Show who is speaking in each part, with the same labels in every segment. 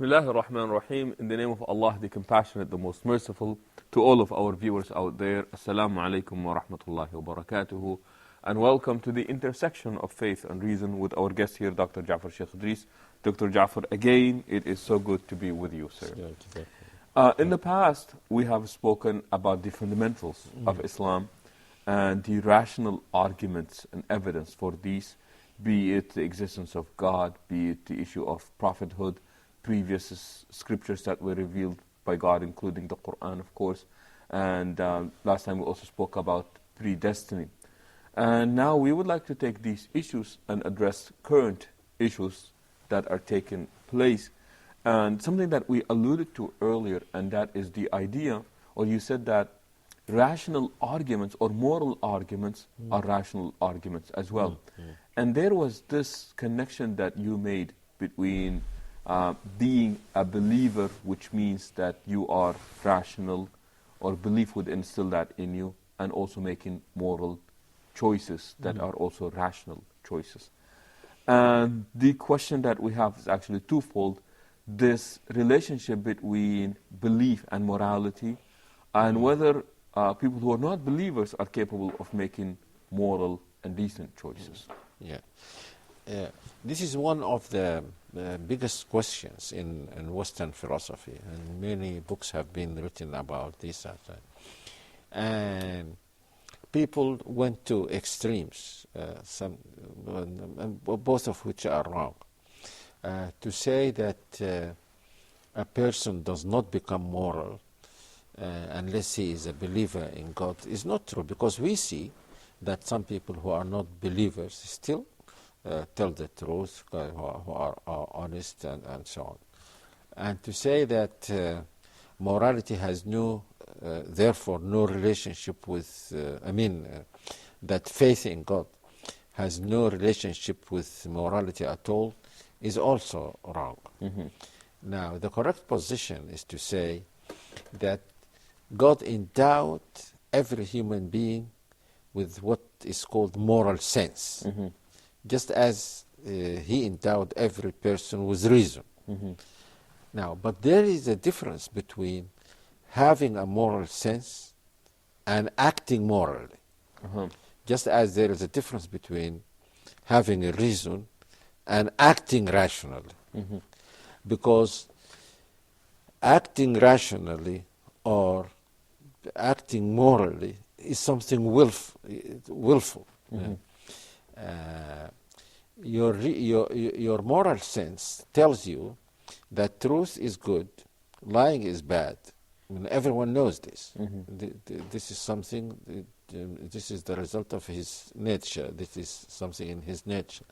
Speaker 1: Bismillah ar-Rahman ar-Rahim. In the name of Allah, the Compassionate, the Most Merciful, to all of our viewers out there, Assalamu alaikum wa rahmatullahi wa barakatuhu, and welcome to the intersection of faith and reason with our guest here, Dr. Sh.Yassir Sheikh Idris. Dr. Ja'far, again, it is so good to be with you, sir. In the past, we have spoken about the fundamentals of Islam and the rational arguments and evidence for these, be it the existence of God, be it the issue of prophethood, previous scriptures that were revealed by God, including the Quran, of course. And last time we also spoke about predestiny. And now we would like to take these issues and address current issues that are taking place. And something that we alluded to earlier, and that is the idea, or you said that rational arguments or moral arguments are rational arguments as well. And there was this connection that you made between being a believer, which means that you are rational, or belief would instill that in you, and also making moral choices that are also rational choices. And the question that we have is actually twofold: this relationship between belief and morality, and whether people who are not believers are capable of making moral and decent choices.
Speaker 2: This is one of the biggest questions in Western philosophy, and many books have been written about this. And people went to extremes, both of which are wrong. To say that a person does not become moral unless he is a believer in God is not true, because we see that some people who are not believers still tell the truth, who are honest and so on. And to say that morality has therefore no relationship with, that faith in God has no relationship with morality at all is also wrong. Now, the correct position is to say that God endowed every human being with what is called moral sense, just as he endowed every person with reason. Now, but there is a difference between having a moral sense and acting morally. Just as there is a difference between having a reason and acting rationally. Because acting rationally or acting morally is something willful. Your moral sense tells you that truth is good, lying is bad. Everyone knows this. This is something. This is the result of his nature. This is something in his nature.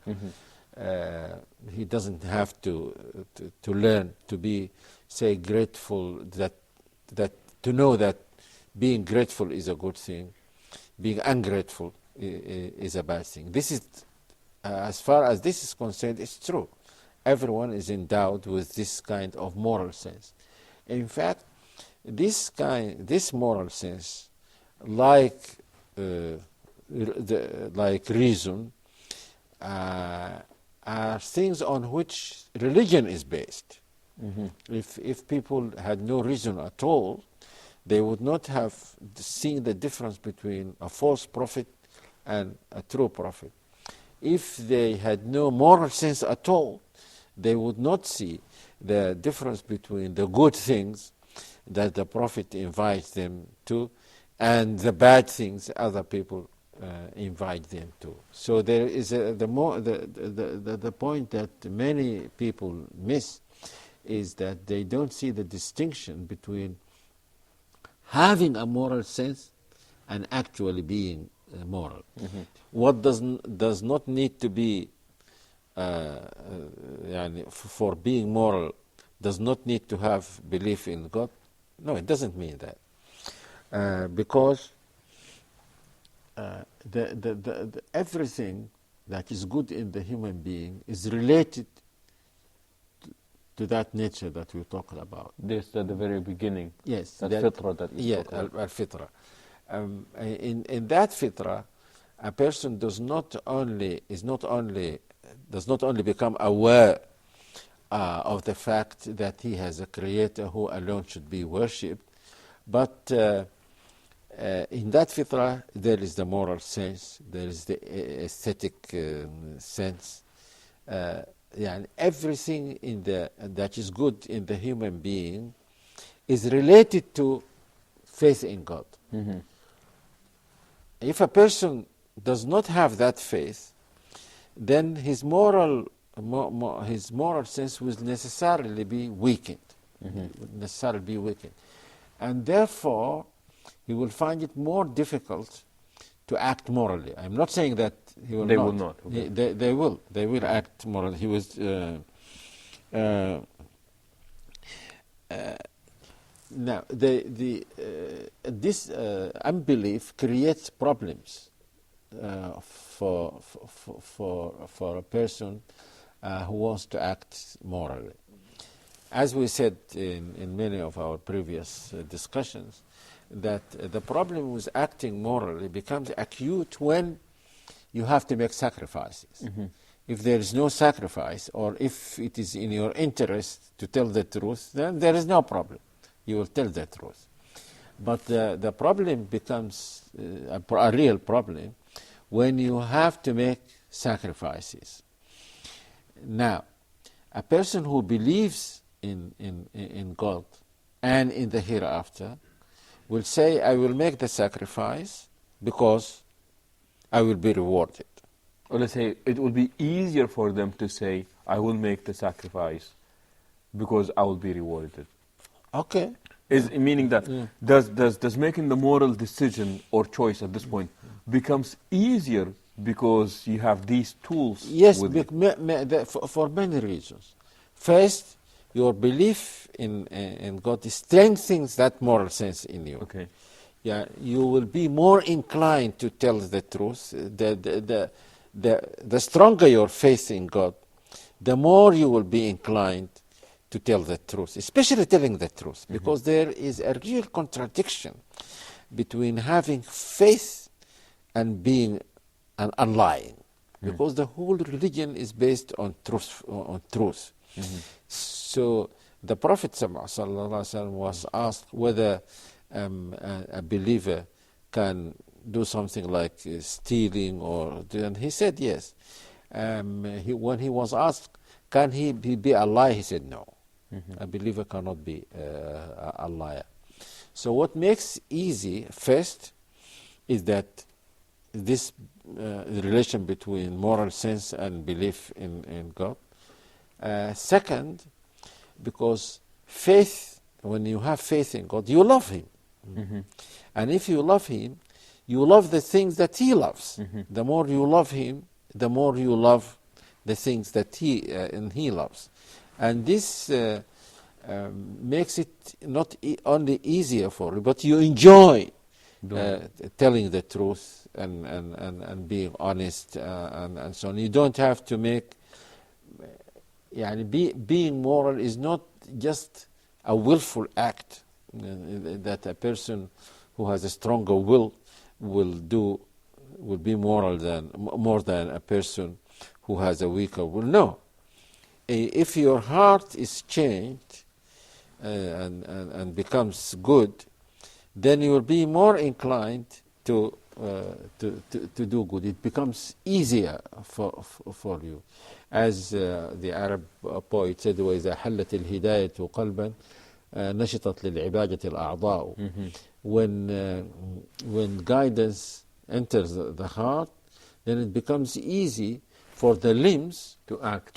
Speaker 2: He doesn't have to learn to be, say, grateful. That to know that being grateful is a good thing, being ungrateful is a bad thing. This is, as far as this is concerned, it's true. Everyone is endowed with this kind of moral sense. In fact, this moral sense, like reason, are things on which religion is based. If people had no reason at all, they would not have seen the difference between a false prophet and a true prophet. If they had no moral sense at all, they would not see the difference between the good things that the prophet invites them to and the bad things other people invite them to. So there is the point that many people miss is that they don't see the distinction between having a moral sense and actually being moral. What does not need to be for being moral does not need to have belief in God. No, it doesn't mean that, because everything that is good in the human being is related to that nature that we talked about.
Speaker 1: This at the very beginning.
Speaker 2: Yes,
Speaker 1: that fitra that you talked about.
Speaker 2: Al-fitra. In that fitra, a person does not only become aware of the fact that he has a creator who alone should be worshipped. But in that fitrah, there is the moral sense, there is the aesthetic sense. And everything that is good in the human being is related to faith in God. If a person does not have that faith, then his moral sense will necessarily be weakened. And therefore, he will find it more difficult to act morally. I'm not saying that he will not.
Speaker 1: They will not. Okay.
Speaker 2: They will. They will act morally. He was. Now, this unbelief creates problems for a person who wants to act morally. As we said in many of our previous discussions, that the problem with acting morally becomes acute when you have to make sacrifices. If there is no sacrifice, or if it is in your interest to tell the truth, then there is no problem. You will tell the truth. But the problem becomes a real problem when you have to make sacrifices. Now, a person who believes in God and in the hereafter will say, I will make the sacrifice because I will be rewarded.
Speaker 1: Or let's say it will be easier for them to say, I will make the sacrifice because I will be rewarded.
Speaker 2: Okay.
Speaker 1: Meaning that does making the moral decision or choice at this point becomes easier because you have these tools?
Speaker 2: Yes, for many reasons. First, your belief in God strengthens that moral sense in you.
Speaker 1: Okay.
Speaker 2: Yeah, you will be more inclined to tell the truth. The stronger your faith in God, the more you will be inclined to tell the truth, especially telling the truth, because there is a real contradiction between having faith and being and lying, because the whole religion is based on truth. So the Prophet ﷺ was asked whether a believer can do something like stealing, and he said yes. When he was asked, can he be a liar, he said no. A believer cannot be a liar. So what makes easy first is that this relation between moral sense and belief in God. Second, because faith, when you have faith in God, you love Him. And if you love Him, you love the things that He loves. The more you love Him, the more you love the things that He loves. And this makes it not only easier for you, but you enjoy telling the truth and being honest and so on. You don't have to make... being moral is not just a willful act that a person who has a stronger will be more than a person who has a weaker will. No. If your heart is changed and becomes good, then you will be more inclined to do good. It becomes easier for you. As the Arab poet said, وَإِذَا حَلَّتِ الْهِدَايَةُ قَلْبًا نَشِطَتْ لِلْعِبَادَةِ الْأَعْضَاءُ. When guidance enters the heart, then it becomes easy for the limbs to act.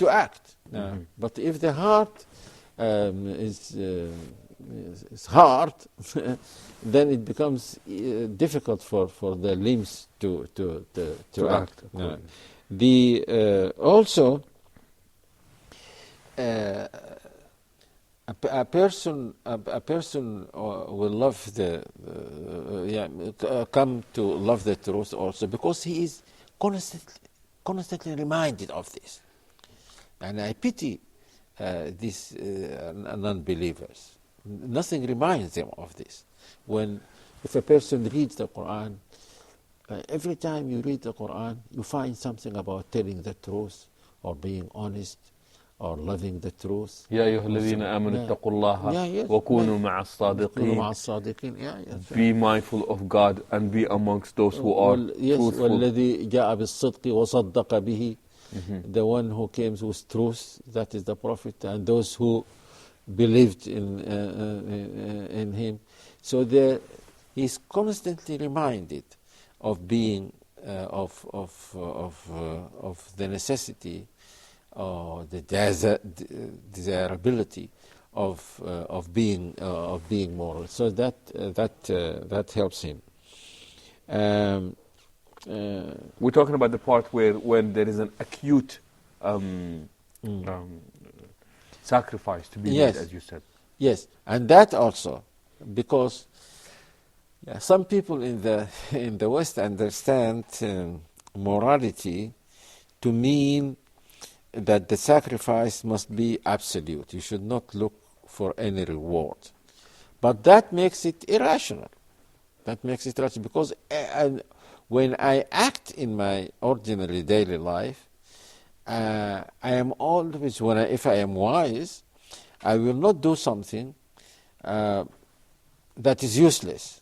Speaker 2: But if the heart is hard, then it becomes difficult for the limbs to act. Also, a person will love come to love the truth also because he is constantly reminded of this. And I pity these non-believers. Nothing reminds them of this. If a person reads the Quran, every time you read the Quran, you find something about telling the truth or being honest or loving the truth.
Speaker 1: يا أيها الذين آمنوا اتقوا الله وكونوا مع الصادقين. Be mindful of God and be amongst those who are truthful.
Speaker 2: والذي جاء بالصدق وصدق به. The one who came with truth, that is the Prophet, and those who believed in him. So he's constantly reminded of being of the necessity or the desirability of being moral. So that helps him.
Speaker 1: We're talking about the part where when there is an acute sacrifice to be made, as you said.
Speaker 2: Yes, and that also because some people in the West understand morality to mean that the sacrifice must be absolute. You should not look for any reward. But that makes it irrational. Because when I act in my ordinary daily life, I am always, if I am wise, I will not do something that is useless,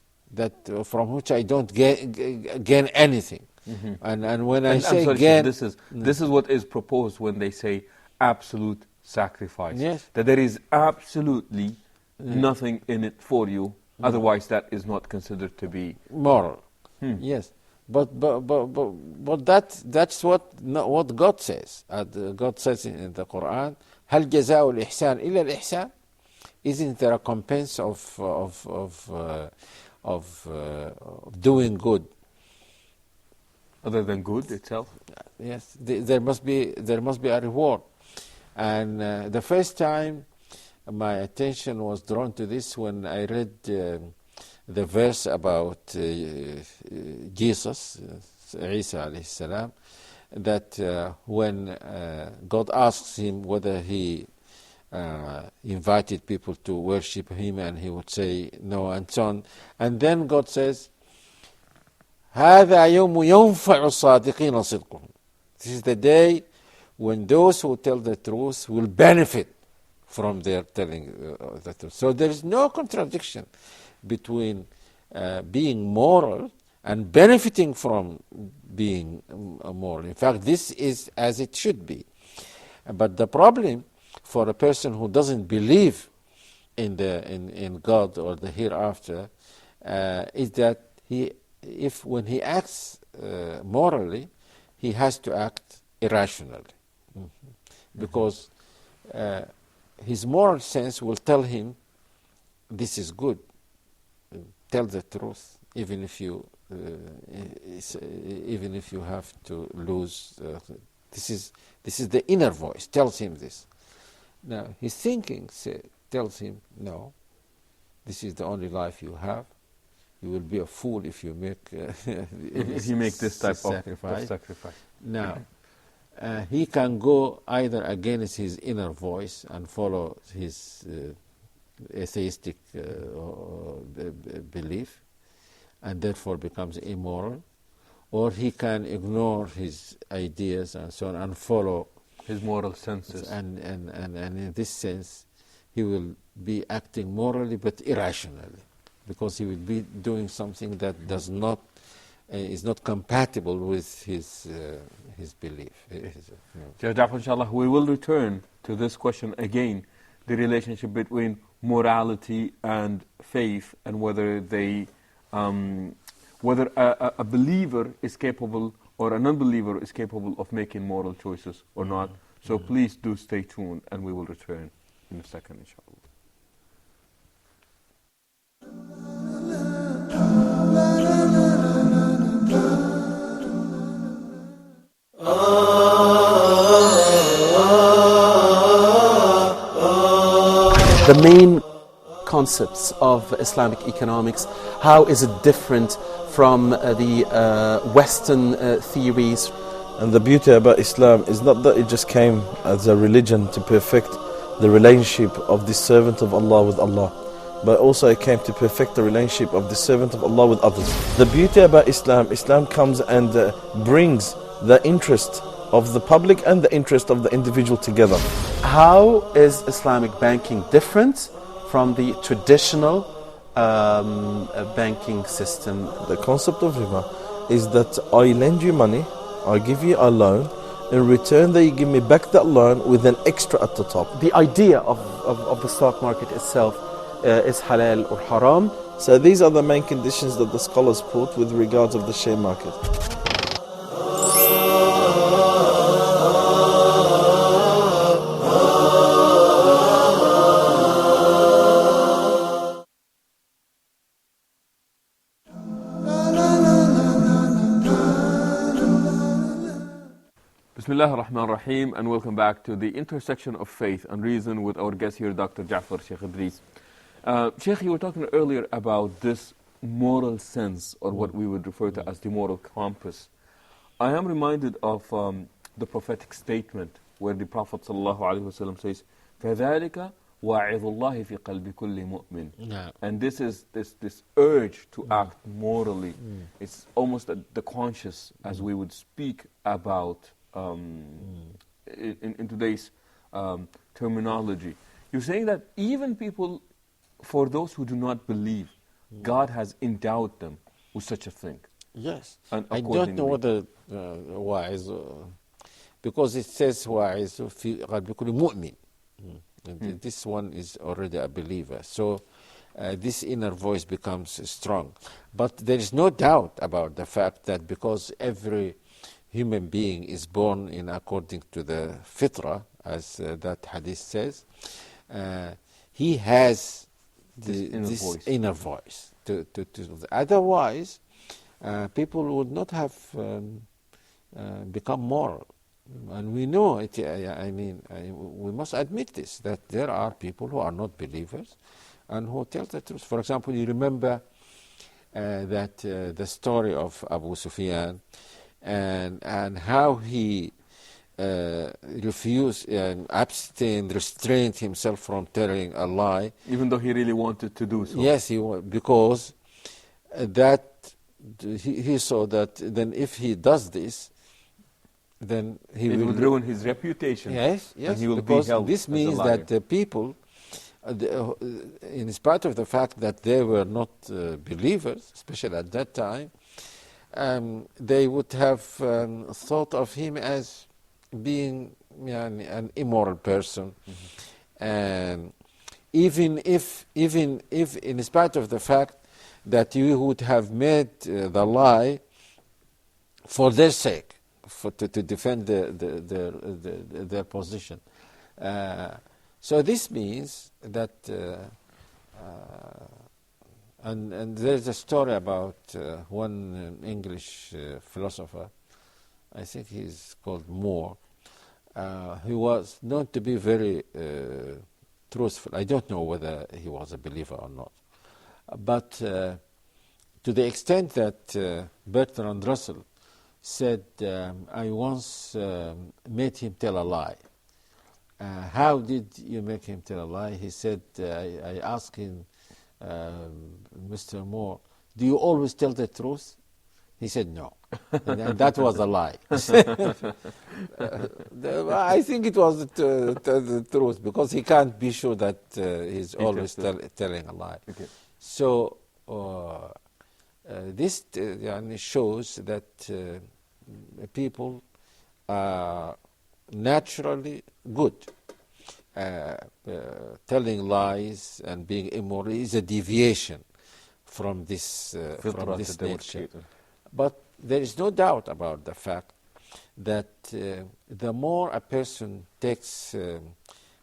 Speaker 2: from which I don't gain anything. And when I say gain,
Speaker 1: this is what is proposed when they say absolute sacrifice.
Speaker 2: Yes.
Speaker 1: That there is absolutely nothing in it for you. Otherwise, that is not considered to be
Speaker 2: moral. Yes, but that's what God says. God says in the Quran, "Hal jazā'u al-ihsān illa al-ihsān?" Isn't there a recompense of doing good
Speaker 1: other than good itself?
Speaker 2: Yes, there must be a reward. And the first time my attention was drawn to this when I read the verse about Jesus, Isa alayhi salam, that when God asks him whether he invited people to worship him, and he would say no, and so on. And then God says, هذا يوم ينفع الصادقين صدقهم. This is the day when those who tell the truth will benefit from their telling the truth. So there is no contradiction between being moral and benefiting from being moral. In fact, this is as it should be. But the problem for a person who doesn't believe in God or the hereafter is that when he acts morally, he has to act irrationally, because his moral sense will tell him this is good. Tell the truth, even if you have to lose. This is the inner voice tells him this. Now his thinking tells him, no, this is the only life you have. You will be a fool if you make
Speaker 1: if you make this type of sacrifice.
Speaker 2: Now he can go either against his inner voice and follow his atheistic belief, and therefore becomes immoral, or he can ignore his ideas and so on and follow
Speaker 1: his moral senses.
Speaker 2: And in this sense, he will be acting morally but irrationally, because he will be doing something that is not compatible with his belief.
Speaker 1: Inshallah, we will return to this question again, the relationship between morality and faith, and whether a believer is capable or an unbeliever is capable of making moral choices or not. So please do stay tuned, and we will return in a second, inshallah.
Speaker 3: The main concepts of Islamic economics, how is it different from the Western theories?
Speaker 4: And the beauty about Islam is not that it just came as a religion to perfect the relationship of the servant of Allah with Allah, but also it came to perfect the relationship of the servant of Allah with others. The beauty about Islam comes and brings the interest of the public and the interest of the individual together.
Speaker 3: How is Islamic banking different from the traditional banking system?
Speaker 4: The concept of riba is that I lend you money, I give you a loan, in return that you give me back that loan with an extra at the top.
Speaker 3: The idea of the stock market itself is halal or haram.
Speaker 4: So these are the main conditions that the scholars put with regards of the share market.
Speaker 1: Bismillah ar-Rahman ar-Rahim, and welcome back to the intersection of faith and reason with our guest here, Dr. Sh.Yassir Sheikh Idris. Sheikh, you were talking earlier about this moral sense, or what we would refer to as the moral compass. I am reminded of the prophetic statement where the Prophet ﷺ says, فَذَلِكَ وَاعِظُ اللَّهِ فِي قَلْبِ كُلِّ مُؤْمِنٍ. And this is this urge to act morally. It's almost the conscious, as we would speak about in today's terminology. You're saying that even people, for those who do not believe, God has endowed them with such a thing.
Speaker 2: Yes.
Speaker 1: And
Speaker 2: I don't know whether wise, because it says wise في قلب كل مؤمن. This one is already a believer. So this inner voice becomes strong. But there is no doubt about the fact that because every human being is born in according to the fitrah, as that hadith says, he has this inner voice. Otherwise, people would not have become moral. And we know it. We must admit this, that there are people who are not believers and who tell the truth. For example, you remember that the story of Abu Sufyan and how he refused and abstained, restrained himself from telling a lie.
Speaker 1: Even though he really wanted to do so.
Speaker 2: Yes, because he saw that then if he does this, then he
Speaker 1: would ruin his reputation.
Speaker 2: Yes,
Speaker 1: and he will
Speaker 2: because
Speaker 1: be held
Speaker 2: this means that the people, in spite of the fact that they were not believers, especially at that time, they would have thought of him as being an immoral person. And even if in spite of the fact that you would have made the lie for their sake, to defend their position. So this means that, and there's a story about one English philosopher, I think he's called Moore, who was known to be very truthful. I don't know whether he was a believer or not. But to the extent that Bertrand Russell said, I once made him tell a lie. How did you make him tell a lie? He said, I asked him, Mr. Moore, do you always tell the truth? He said, no. And that was a lie. I think it was the truth, because he can't be sure that he's always telling a lie.
Speaker 1: Okay.
Speaker 2: So this shows that people are naturally good. Telling lies and being immoral is a deviation from this nature. But there is no doubt about the fact that the more a person takes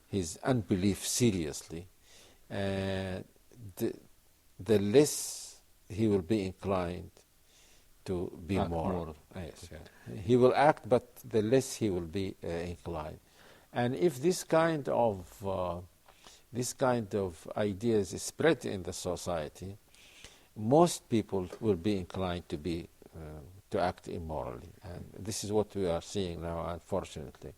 Speaker 2: his unbelief seriously, the less he will be inclined to be moral. Yes, yeah. He will act, but the less he will be inclined. And if this kind of ideas is spread in the society, most people will be inclined to act immorally, and this is what we are seeing now, unfortunately,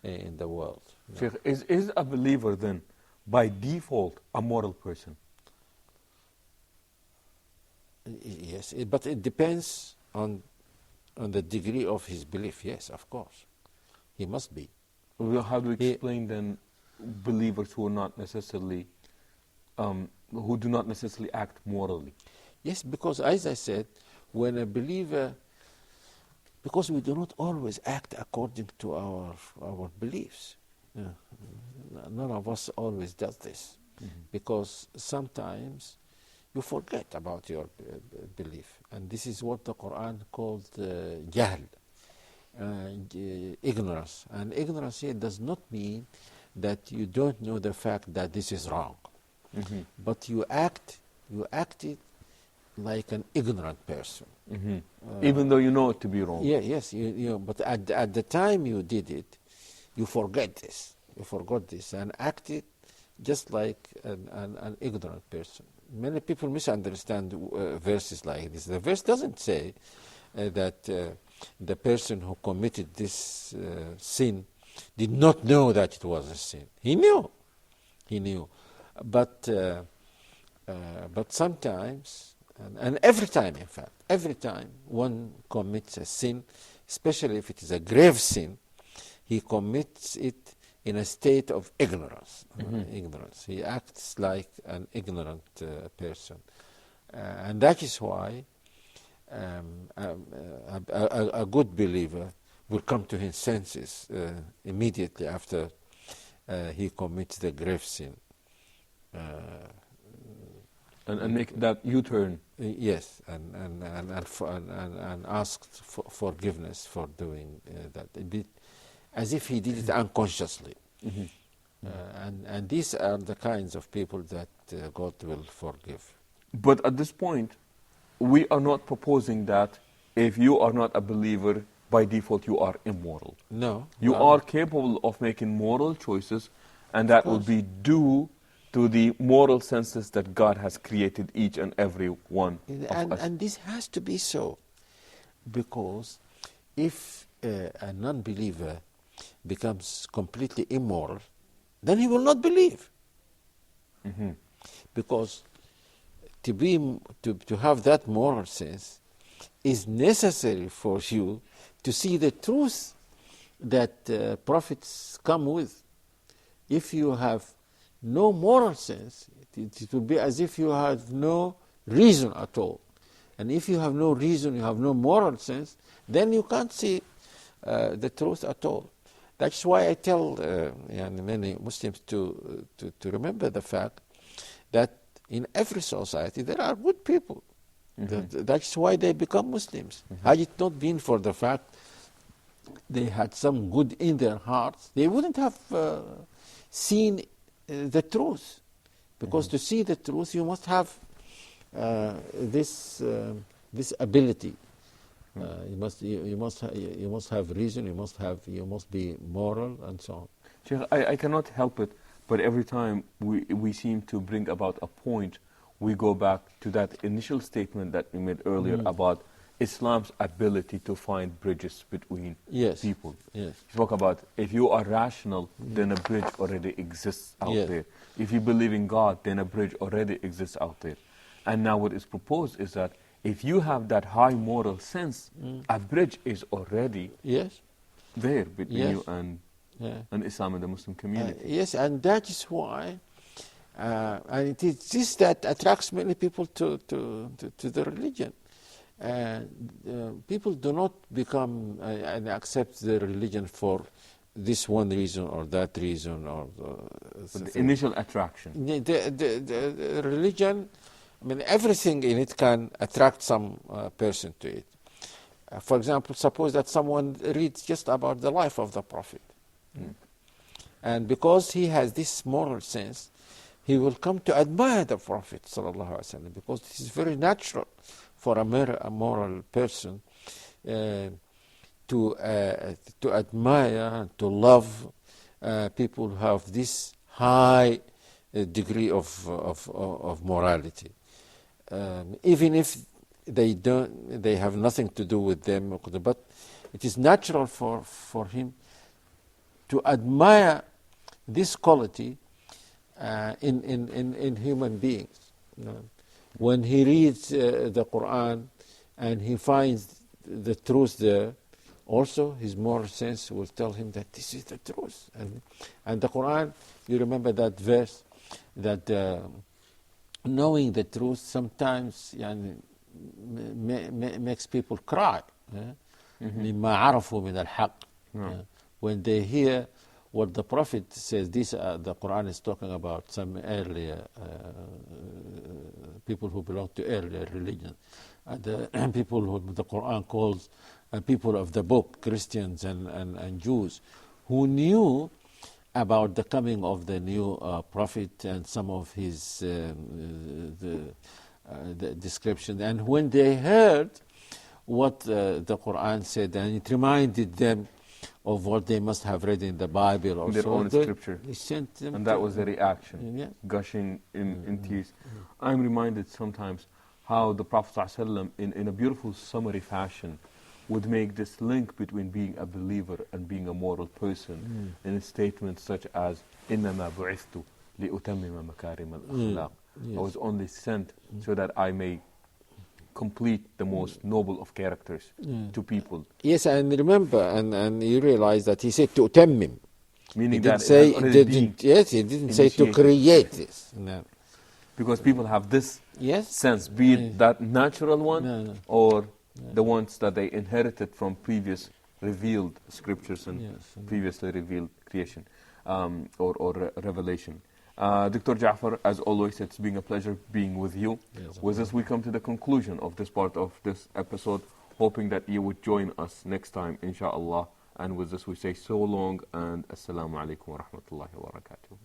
Speaker 2: in the world.
Speaker 1: Sheikh, is a believer then, by default, a moral person?
Speaker 2: Yes, but it depends on the degree of his belief. Yes, of course. He must be.
Speaker 1: Well, how do we explain then believers who are not necessarily, who do not necessarily act morally?
Speaker 2: Yes, because as I said, when a believer, because we do not always act according to our beliefs. None of us always does this, because sometimes you forget about your belief, and this is what the Quran called jahl, ignorance. And ignorance here does not mean that you don't know the fact that this is wrong, but you acted like an ignorant person.
Speaker 1: Even though you know it to be wrong.
Speaker 2: Yeah, yes, but at the time you did it, you forgot this, and acted just like an ignorant person. Many people misunderstand verses like this. The verse doesn't say that the person who committed this sin did not know that it was a sin. He knew, but sometimes, and every time, in fact, every time one commits a sin, especially if it is a grave sin, he commits it in a state of ignorance. Ignorance. He acts like an ignorant person, and that is why a good believer will come to his senses immediately after he commits the grave sin.
Speaker 1: And make that U-turn.
Speaker 2: Yes, and ask for forgiveness for doing that, as if he did it unconsciously. And these are the kinds of people that God will forgive.
Speaker 1: But at this point, we are not proposing that if you are not a believer, by default you are immoral.
Speaker 2: No.
Speaker 1: You are capable of making moral choices, and that will be due to the moral senses that God has created each and every one of us.
Speaker 2: And this has to be so, because if a non-believer becomes completely immoral, then he will not believe. Because to have that moral sense is necessary for you to see the truth that prophets come with. If you have no moral sense, it will be as if you have no reason at all. And if you have no reason, you have no moral sense, then you can't see the truth at all. That's why I tell many Muslims to remember the fact that in every society there are good people. That's why they become Muslims. Had it not been for the fact they had some good in their hearts, they wouldn't have seen the truth. Because to see the truth, you must have this ability. You must have reason. You must be moral, and so on.
Speaker 1: Sheikh, I cannot help it, but every time we seem to bring about a point, we go back to that initial statement that we made earlier about Islam's ability to find bridges between people.
Speaker 2: Yes.
Speaker 1: You spoke about if you are rational, then a bridge already exists out there. If you believe in God, then a bridge already exists out there. And now what is proposed is that if you have that high moral sense, a bridge is already there between you and Islam and the Muslim community.
Speaker 2: Yes, and that is why, and it is this that attracts many people to the religion. People do not become and accept the religion for this one reason or that reason or
Speaker 1: the initial attraction.
Speaker 2: The religion, I mean, everything in it can attract some person to it. For example, suppose that someone reads just about the life of the Prophet. And because he has this moral sense, he will come to admire the Prophet ﷺ, because this is very natural for a moral person to admire and to love people who have this high degree of morality. Even if they have nothing to do with them, but it is natural for him to admire this quality in human beings. When he reads the Quran and he finds the truth there, also his moral sense will tell him that this is the truth. And the Quran, you remember that verse, that knowing the truth sometimes makes people cry. مما عرفوا من الحق. When they hear what the Prophet says, the Quran is talking about some earlier people who belong to earlier religion, the people who the Quran calls people of the book, Christians and Jews, who knew about the coming of the new Prophet and some of his the description. And when they heard what the Quran said, and it reminded them of what they must have read in the Bible or
Speaker 1: their own scripture.
Speaker 2: He sent them,
Speaker 1: and that was the reaction, gushing in tears. I'm reminded sometimes how the Prophet ﷺ, in a beautiful summary fashion, would make this link between being a believer and being a moral person in statements such as إِنَّمَا بُعِثْتُ لِأُتَمِّمَ مَكَارِمَ الْأَخْلَاقِ. I was only sent so that I may complete the most noble of characters to people.
Speaker 2: Yes, and remember, and you realize that he said to utammim.
Speaker 1: Meaning
Speaker 2: he
Speaker 1: that
Speaker 2: didn't say, yes, he didn't say to create this. No.
Speaker 1: Because people have this sense, be it that natural one or the ones that they inherited from previous revealed scriptures and previously revealed creation or revelation. Dr. Ja'far, as always, it's been a pleasure being with you. With this, we come to the conclusion of this part of this episode, hoping that you would join us next time, inshallah. And with this, we say so long and assalamu alaikum wa rahmatullahi wa barakatuh.